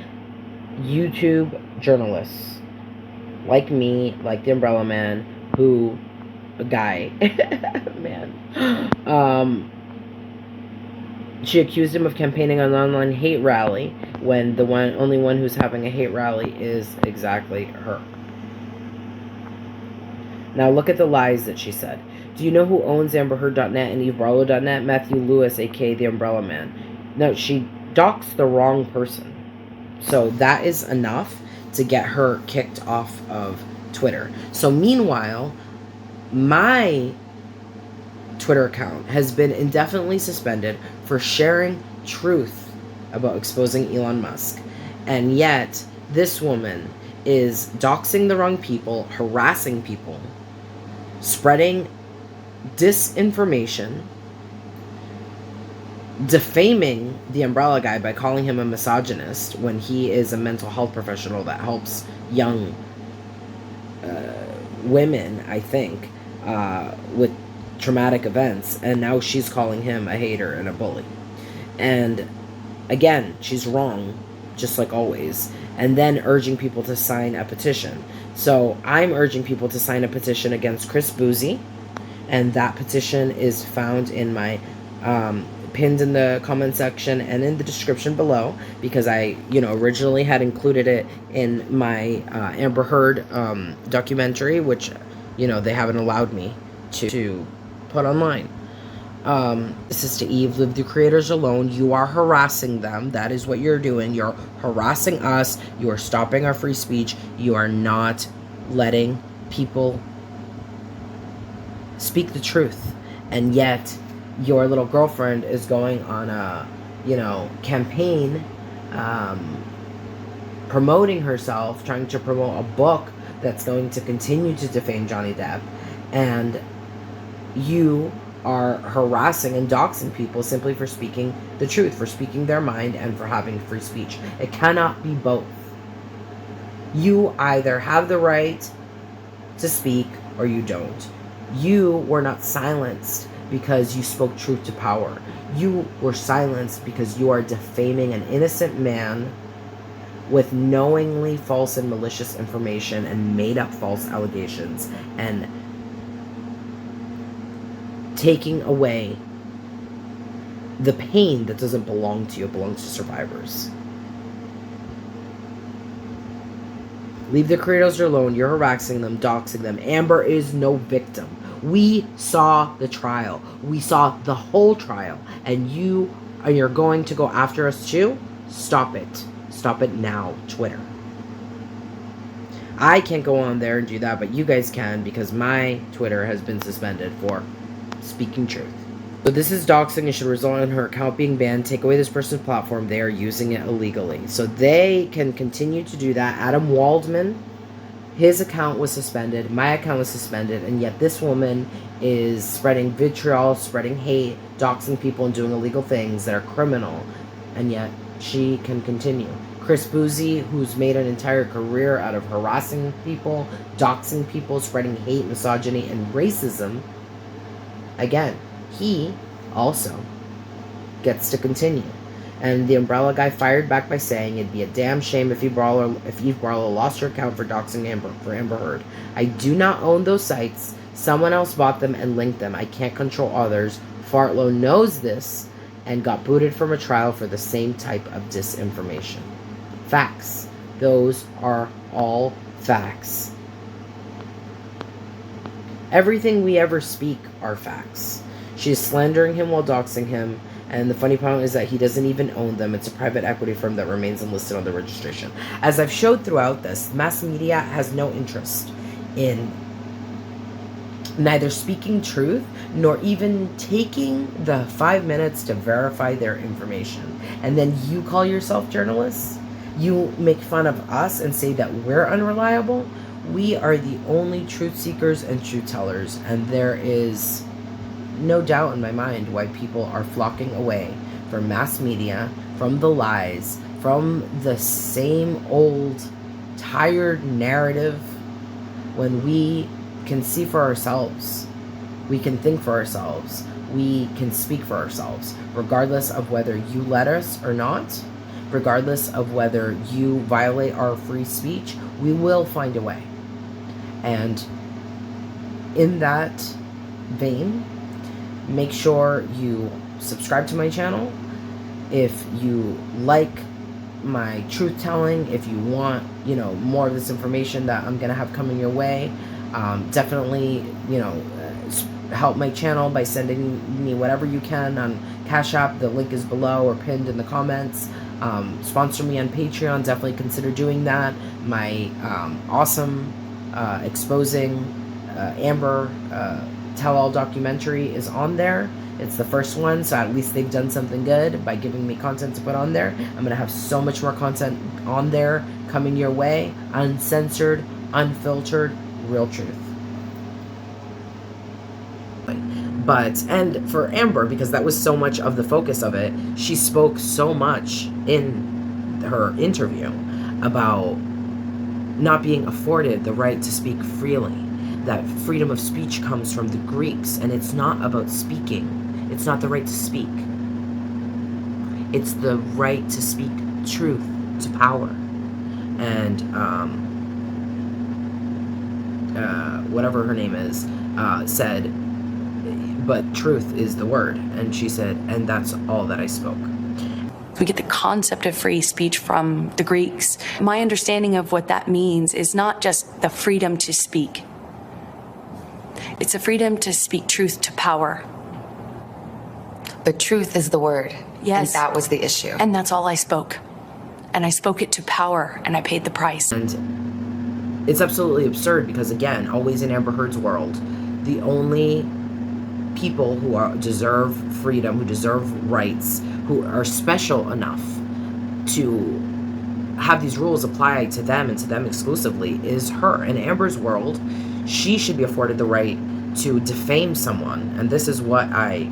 YouTube journalists like me, like the Umbrella Man, she accused him of campaigning on an online hate rally, when the only one who's having a hate rally is exactly her. Now look at the lies that she said. Do you know who owns AmberHeard.net and EveBarlow.net? Matthew Lewis, aka the Umbrella Man. No, she doxed the wrong person. So that is enough to get her kicked off of Twitter. So meanwhile, my Twitter account has been indefinitely suspended for sharing truth about exposing Elon Musk. And yet, this woman is doxing the wrong people, harassing people, spreading disinformation, defaming the Umbrella Guy by calling him a misogynist when he is a mental health professional that helps young women, I think, with traumatic events, and now she's calling him a hater and a bully. And again, she's wrong, just like always, and then urging people to sign a petition. So I'm urging people to sign a petition against Chris Boozy and that petition is found in my pinned in the comment section and in the description below, because I, originally had included it in my Amber Heard documentary, which, they haven't allowed me to put online. This is to Eve. Leave the creators alone. You are harassing them. That is what you're doing. You're harassing us. You are stopping our free speech. You are not letting people speak the truth. And yet, your little girlfriend is going on a, campaign, promoting herself, trying to promote a book that's going to continue to defame Johnny Depp. And you are harassing and doxing people simply for speaking the truth, for speaking their mind, and for having free speech. It cannot be both. You either have the right to speak or you don't. You were not silenced because you spoke truth to power. You were silenced because you are defaming an innocent man with knowingly false and malicious information and made up false allegations, and taking away the pain that doesn't belong to you. It belongs to survivors. Leave the creators alone. You're harassing them, doxing them. Amber is no victim. We saw the trial. We saw the whole trial. And you're going to go after us too? Stop it. Stop it now, Twitter. I can't go on there and do that, but you guys can, because my Twitter has been suspended for speaking truth. So this is doxing. It should result in her account being banned. Take away this person's platform. They are using it illegally. So they can continue to do that. Adam Waldman, his account was suspended. My account was suspended. And yet this woman is spreading vitriol, spreading hate, doxing people, and doing illegal things that are criminal. And yet she can continue. Chris Boozy, who's made an entire career out of harassing people, doxing people, spreading hate, misogyny, and racism, again, he also gets to continue. And the Umbrella guy fired back by saying it'd be a damn shame if Eve Barlow lost her account for doxing Amber Heard. I do not own those sites. Someone else bought them and linked them. I can't control others. Fartlow knows this and got booted from a trial for the same type of disinformation. Facts. Those are all facts. Everything we ever speak are facts. She's slandering him while doxing him, and the funny part is that he doesn't even own them. It's a private equity firm that remains unlisted on the registration. As I've showed throughout this, mass media has no interest in neither speaking truth nor even taking the 5 minutes to verify their information. And then you call yourself journalists? You make fun of us and say that we're unreliable? We are the only truth seekers and truth tellers, and there is no doubt in my mind why people are flocking away from mass media, from the lies, from the same old tired narrative, when we can see for ourselves, we can think for ourselves, we can speak for ourselves, regardless of whether you let us or not, regardless of whether you violate our free speech, we will find a way. And in that vein, make sure you subscribe to my channel. If you like my truth telling, if you want, more of this information that I'm gonna have coming your way, definitely, help my channel by sending me whatever you can on Cash App. The link is below or pinned in the comments. Sponsor me on Patreon. Definitely consider doing that. My awesome exposing Amber tell-all documentary is on there. It's the first one, so at least they've done something good by giving me content to put on there. I'm gonna have so much more content on there coming your way, uncensored, unfiltered, real truth. But, and for Amber, because that was so much of the focus of it, she spoke so much in her interview about not being afforded the right to speak freely. That freedom of speech comes from the Greeks, and it's not about speaking. It's not the right to speak. It's the right to speak truth to power. And whatever her name is, said, but truth is the word. And she said, and that's all that I spoke. We get the concept of free speech from the Greeks. My understanding of what that means is not just the freedom to speak. It's a freedom to speak truth to power. But truth is the word. Yes. And that was the issue. And that's all I spoke. And I spoke it to power, and I paid the price. And it's absolutely absurd because, again, always in Amber Heard's world, the only people who deserve freedom, who deserve rights, who are special enough to have these rules apply to them and to them exclusively is her. In Amber's world, she should be afforded the right to defame someone. And this is what I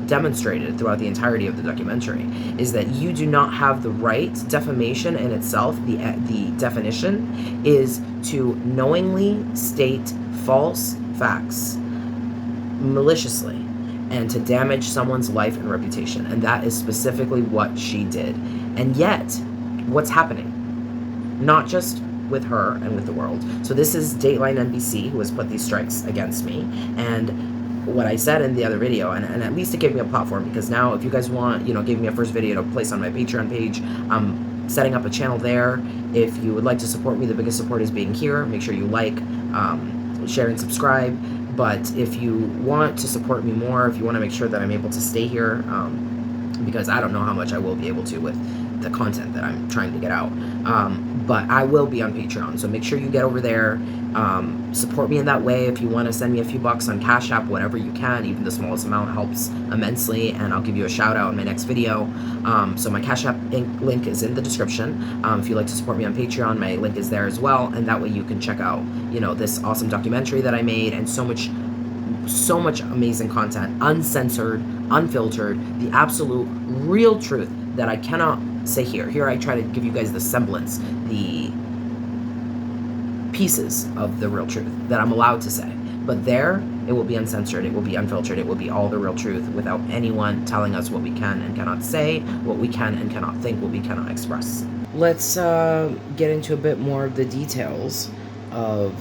demonstrated throughout the entirety of the documentary, is that you do not have the right. Defamation in itself, the definition is to knowingly state false facts maliciously and to damage someone's life and reputation. And that is specifically what she did. And yet, what's happening? Not just with her and with the world. So this is Dateline NBC who has put these strikes against me. And what I said in the other video, and at least it gave me a platform, because now if you guys want, give me a first video to place on my Patreon page, I'm setting up a channel there. If you would like to support me, the biggest support is being here. Make sure you like, share, and subscribe. But if you want to support me more, if you want to make sure that I'm able to stay here, because I don't know how much I will be able to with the content that I'm trying to get out, but I will be on Patreon, so make sure you get over there, support me in that way. If you want to send me a few bucks on Cash App, whatever you can, even the smallest amount helps immensely, and I'll give you a shout out in my next video. So my Cash App link is in the description. If you'd like to support me on Patreon, my link is there as well, and that way you can check out, this awesome documentary that I made, and so much amazing content, uncensored, unfiltered, the absolute real truth that I cannot say here. Here I try to give you guys the semblance, the pieces of the real truth that I'm allowed to say. But there, it will be uncensored, it will be unfiltered, it will be all the real truth without anyone telling us what we can and cannot say, what we can and cannot think, what we cannot express. Let's get into a bit more of the details of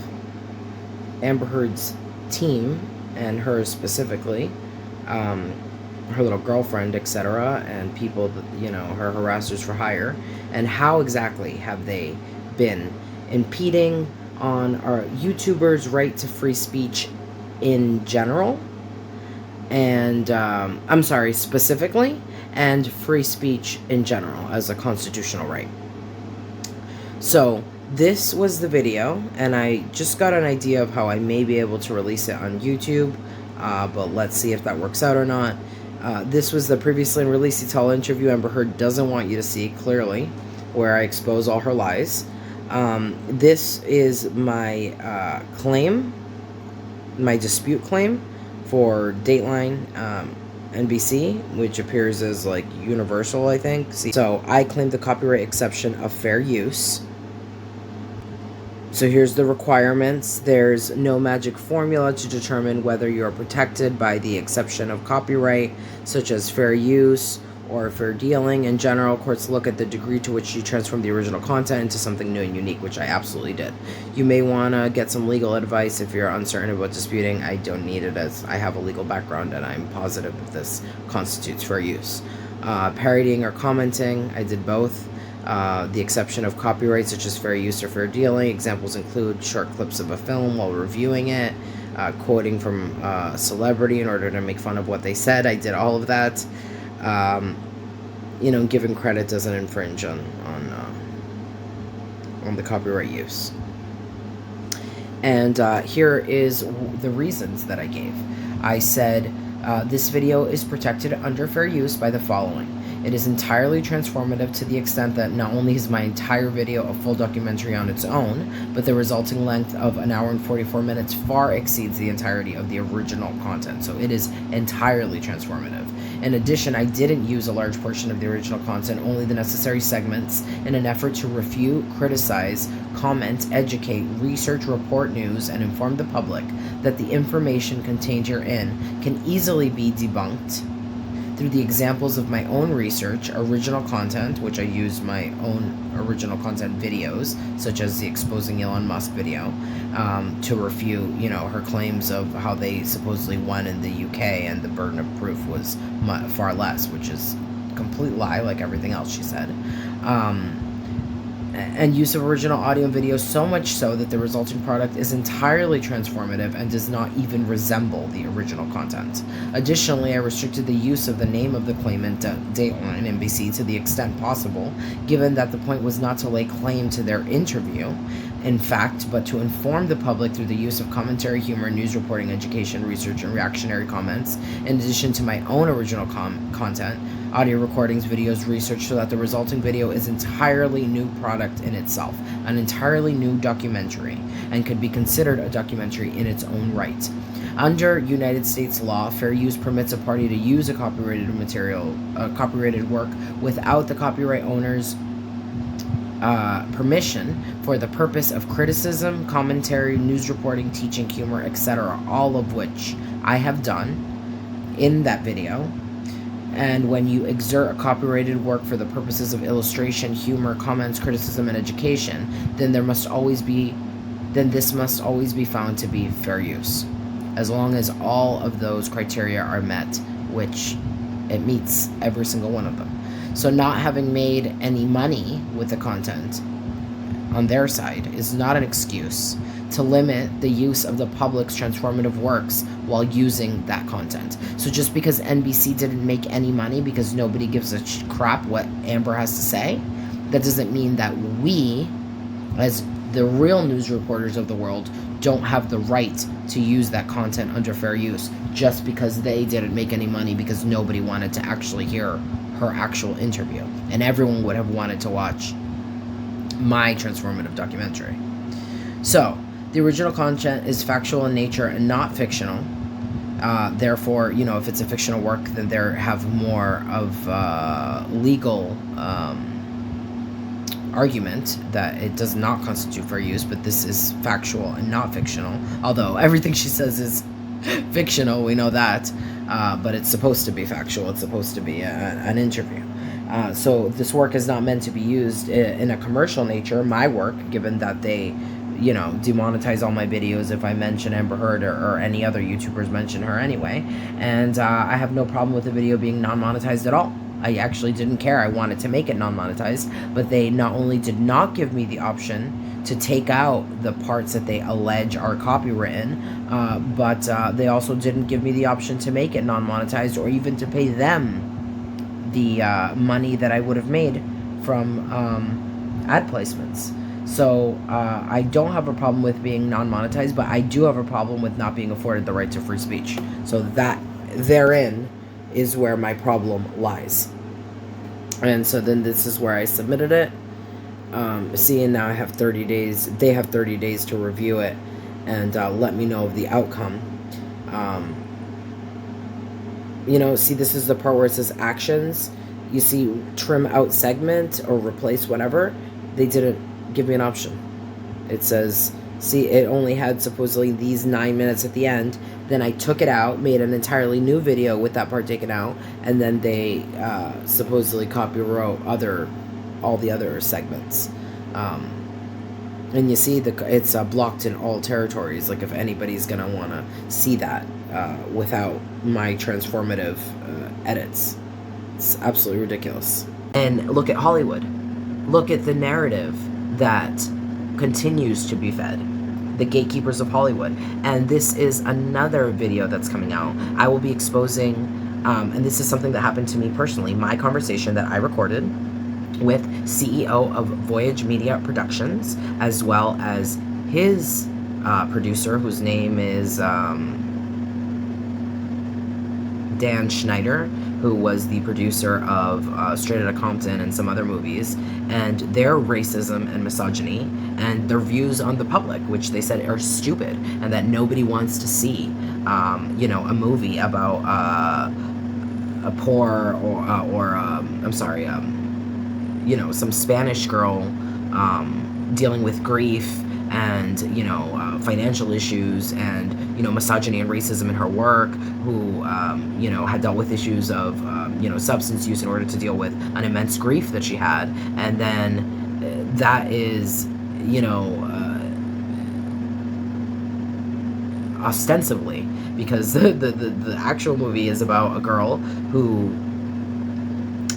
Amber Heard's team and her specifically, her little girlfriend, etc., and people that, her harassers for hire, and how exactly have they been impeding on our YouTubers' right to free speech in general, and specifically, and free speech in general as a constitutional right. So this was the video, and I just got an idea of how I may be able to release it on YouTube, but let's see if that works out or not. This was the previously released tell interview Amber Heard doesn't want you to see clearly, where I expose all her lies. This is my claim, my dispute claim for Dateline NBC, which appears as like universal, I think. So I claim the copyright exception of fair use. So here's the requirements. There's no magic formula to determine whether you're protected by the exception of copyright, such as fair use or fair dealing. In general, courts look at the degree to which you transform the original content into something new and unique, which I absolutely did. You may want to get some legal advice if you're uncertain about disputing. I don't need it, as I have a legal background and I'm positive that this constitutes fair use. Parodying or commenting, I did both. The exception of copyright, such as fair use or fair dealing. Examples include short clips of a film while reviewing it, quoting from a celebrity in order to make fun of what they said. I did all of that. Giving credit doesn't infringe on the copyright use. And here is the reasons that I gave. I said, this video is protected under fair use by the following. It is entirely transformative to the extent that not only is my entire video a full documentary on its own, but the resulting length of 1 hour and 44 minutes far exceeds the entirety of the original content. So it is entirely transformative. In addition, I didn't use a large portion of the original content, only the necessary segments, in an effort to refute, criticize, comment, educate, research, report news, and inform the public that the information contained herein can easily be debunked through the examples of my own research, original content, which I used my own original content videos, such as the Exposing Elon Musk video, to refute, her claims of how they supposedly won in the UK and the burden of proof was far less, which is a complete lie, like everything else she said. And use of original audio and video, so much so that the resulting product is entirely transformative and does not even resemble the original content. Additionally, I restricted the use of the name of the claimant, Dateline NBC, to the extent possible, given that the point was not to lay claim to their interview, in fact, but to inform the public through the use of commentary, humor, news reporting, education, research, and reactionary comments, in addition to my own original content, audio recordings, videos, research, so that the resulting video is entirely new product in itself, an entirely new documentary, and could be considered a documentary in its own right. Under United States law, fair use permits a party to use a copyrighted work without the copyright owner's permission for the purpose of criticism, commentary, news reporting, teaching, humor, etc., all of which I have done in that video. And when you exert a copyrighted work for the purposes of illustration, humor, comments, criticism, and education, then this must always be found to be fair use, as long as all of those criteria are met, which it meets every single one of them. So not having made any money with the content on their side is not an excuse to limit the use of the public's transformative works while using that content. So just because NBC didn't make any money because nobody gives a crap what Amber has to say, that doesn't mean that we, as the real news reporters of the world, don't have the right to use that content under fair use just because they didn't make any money because nobody wanted to actually hear her actual interview. And everyone would have wanted to watch my transformative documentary. So, the original content is factual in nature and not fictional. Therefore, if it's a fictional work, then there have more of legal argument that it does not constitute fair use, but this is factual and not fictional. Although everything she says is fictional, we know that, but it's supposed to be factual. It's supposed to be an interview. So this work is not meant to be used in a commercial nature, my work, given that they demonetize all my videos if I mention Amber Heard or any other YouTubers mention her anyway. And I have no problem with the video being non-monetized at all. I actually didn't care. I wanted to make it non-monetized, but they not only did not give me the option to take out the parts that they allege are copywritten, but they also didn't give me the option to make it non-monetized or even to pay them the money that I would have made from ad placements. So I don't have a problem with being non-monetized, but I do have a problem with not being afforded the right to free speech. So that therein is where my problem lies. And so then this is where I submitted it. Seeing now I have 30 days, they have 30 days to review it and let me know of the outcome. See, this is the part where it says actions. You see trim out segment or replace whatever. They didn't give me an option. It says, see, it only had supposedly these 9 minutes at the end. Then I took it out, made an entirely new video with that part taken out, and then they supposedly copywrote all the other segments. And you see, it's blocked in all territories. Like if anybody's gonna want to see that without my transformative edits, it's absolutely ridiculous. And look at Hollywood. Look at the narrative that continues to be fed. The gatekeepers of Hollywood. And this is another video that's coming out. I will be exposing, and this is something that happened to me personally, my conversation that I recorded with CEO of Voyage Media Productions, as well as his producer, whose name is Dan Schneider, who was the producer of Straight Outta Compton and some other movies, and their racism and misogyny, and their views on the public, which they said are stupid, and that nobody wants to see, a movie about a poor some Spanish girl dealing with grief and, financial issues, and, misogyny and racism in her work, who, had dealt with issues of, substance use in order to deal with an immense grief that she had. And then that is, ostensibly, because the actual movie is about a girl who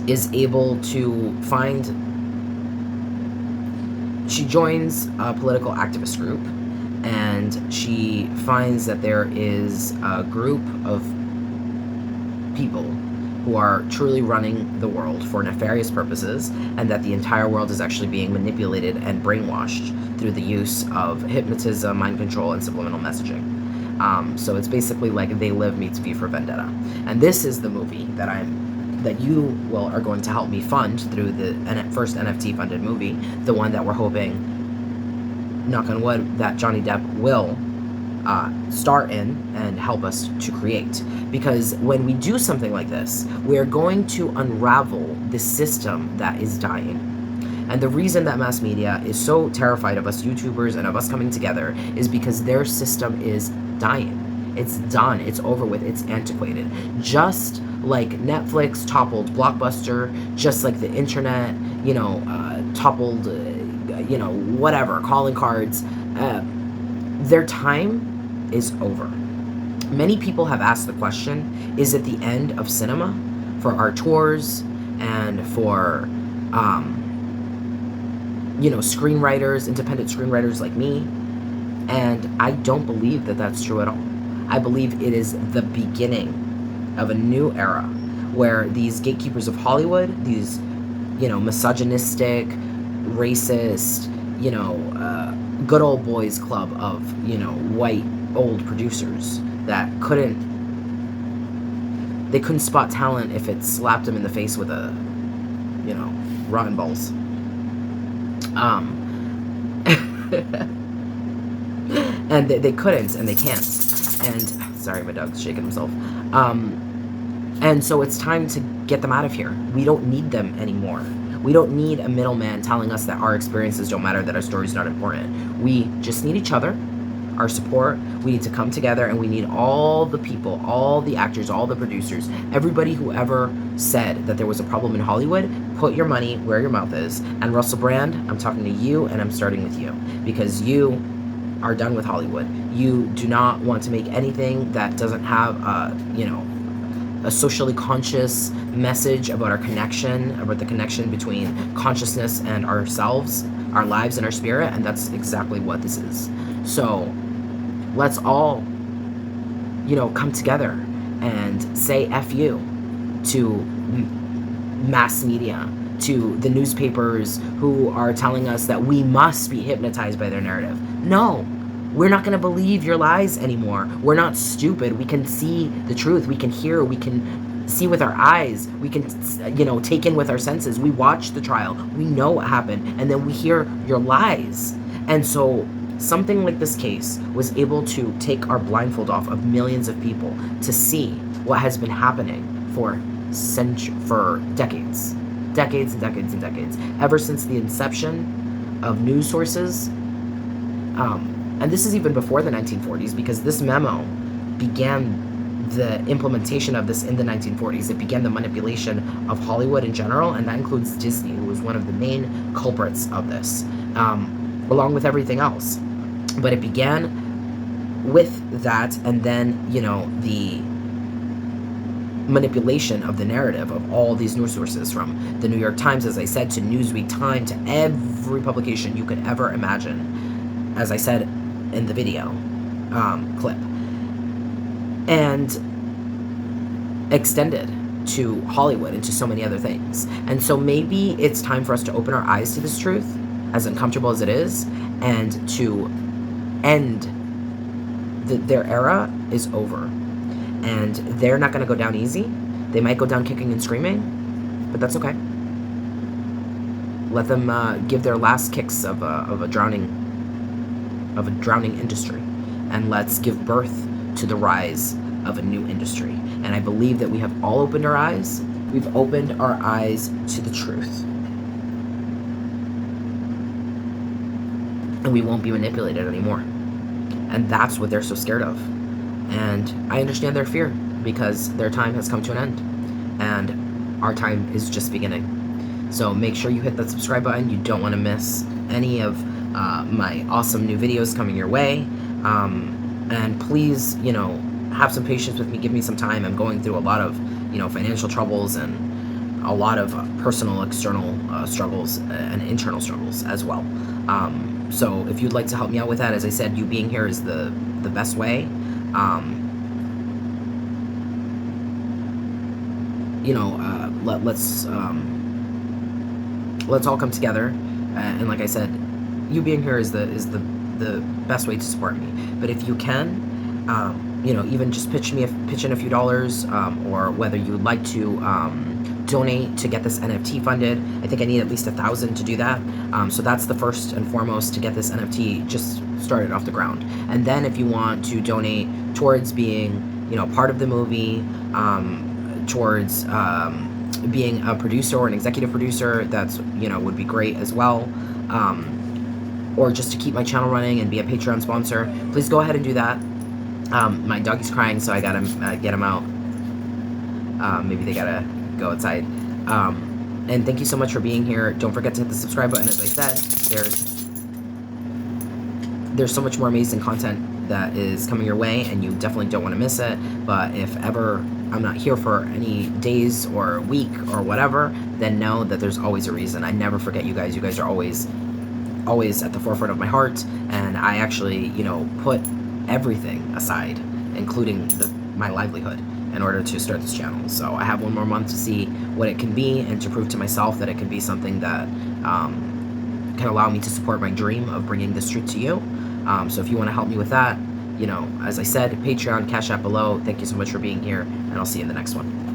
is able to she joins a political activist group, and she finds that there is a group of people who are truly running the world for nefarious purposes, and that the entire world is actually being manipulated and brainwashed through the use of hypnotism, mind control, and subliminal messaging. So it's basically like They Live meets V for Vendetta. And this is the movie that you are going to help me fund through the first NFT funded movie, the one that we're hoping, knock on wood, that Johnny Depp will star in and help us to create. Because when we do something like this, we are going to unravel the system that is dying. And the reason that mass media is so terrified of us YouTubers and of us coming together is because their system is dying. It's done. It's over with. It's antiquated. Just like Netflix toppled Blockbuster, just like the internet, toppled, whatever, calling cards. Their time is over. Many people have asked the question, is it the end of cinema for our tours and for, screenwriters, independent screenwriters like me? And I don't believe that that's true at all. I believe it is the beginning of a new era where these gatekeepers of Hollywood, these, misogynistic, racist, good old boys club of, white old producers that couldn't spot talent if it slapped them in the face with a, rotten balls. And they couldn't, and they can't. And sorry, my dog's shaking himself. And so it's time to get them out of here. We don't need them anymore. We don't need a middleman telling us that our experiences don't matter, that our story's not important. We just need each other, our support. We need to come together, and we need all the people, all the actors, all the producers, everybody who ever said that there was a problem in Hollywood. Put your money where your mouth is. And Russell Brand, I'm talking to you, and I'm starting with you, because you are done with Hollywood. You do not want to make anything that doesn't have a socially conscious message about our connection, about the connection between consciousness and ourselves, our lives and our spirit, and that's exactly what this is. So let's all, come together and say F you to mass media, to the newspapers who are telling us that we must be hypnotized by their narrative. No, we're not going to believe your lies anymore. We're not stupid. We can see the truth. We can hear. We can see with our eyes. We can, take in with our senses. We watch the trial. We know what happened. And then we hear your lies. And so something like this case was able to take our blindfold off of millions of people to see what has been happening for decades. Decades and decades and decades. Ever since the inception of news sources. And this is even before the 1940s, because this memo began the implementation of this in the 1940s. It began the manipulation of Hollywood in general, and that includes Disney, who was one of the main culprits of this, along with everything else. But it began with that, and then, the manipulation of the narrative of all these news sources, from the New York Times, as I said, to Newsweek, Time, to every publication you could ever imagine, as I said in the video clip, and extended to Hollywood and to so many other things. And so maybe it's time for us to open our eyes to this truth, as uncomfortable as it is, and to end their era is over. And they're not going to go down easy. They might go down kicking and screaming, but that's okay. Let them give their last kicks of a drowning industry, and let's give birth to the rise of a new industry. And I believe that we have all opened our eyes. We've opened our eyes to the truth. and we won't be manipulated anymore. And that's what they're so scared of. And I understand their fear, because their time has come to an end, and our time is just beginning. So make sure you hit that subscribe button. You don't want to miss any of my awesome new videos coming your way. And please, have some patience with me. Give me some time. I'm going through a lot of, financial troubles and a lot of personal, external struggles and internal struggles as well. So if you'd like to help me out with that, as I said, you being here is the best way. Let's all come together, and like I said, you being here is the best way to support me. But if you can, even just pitch in a few dollars, or whether you would like to donate to get this NFT funded. I think I need at least 1,000 to do that. So that's the first and foremost, to get this NFT just started off the ground. And then if you want to donate towards being, part of the movie, towards being a producer or an executive producer, that's, would be great as well. Or just to keep my channel running and be a Patreon sponsor, please go ahead and do that. My doggy's crying, so I gotta get him out. Maybe they gotta go outside. And thank you so much for being here. Don't forget to hit the subscribe button. As I said, there's so much more amazing content that is coming your way, and you definitely don't want to miss it. But if ever I'm not here for any days or a week or whatever, then know that there's always a reason. I never forget you guys. You guys are always at the forefront of my heart, and I actually, put everything aside, including my livelihood, in order to start this channel. So I have one more month to see what it can be, and to prove to myself that it can be something that can allow me to support my dream of bringing this truth to you. So if you want to help me with that, as I said, Patreon, Cash App below. Thank you so much for being here, and I'll see you in the next one.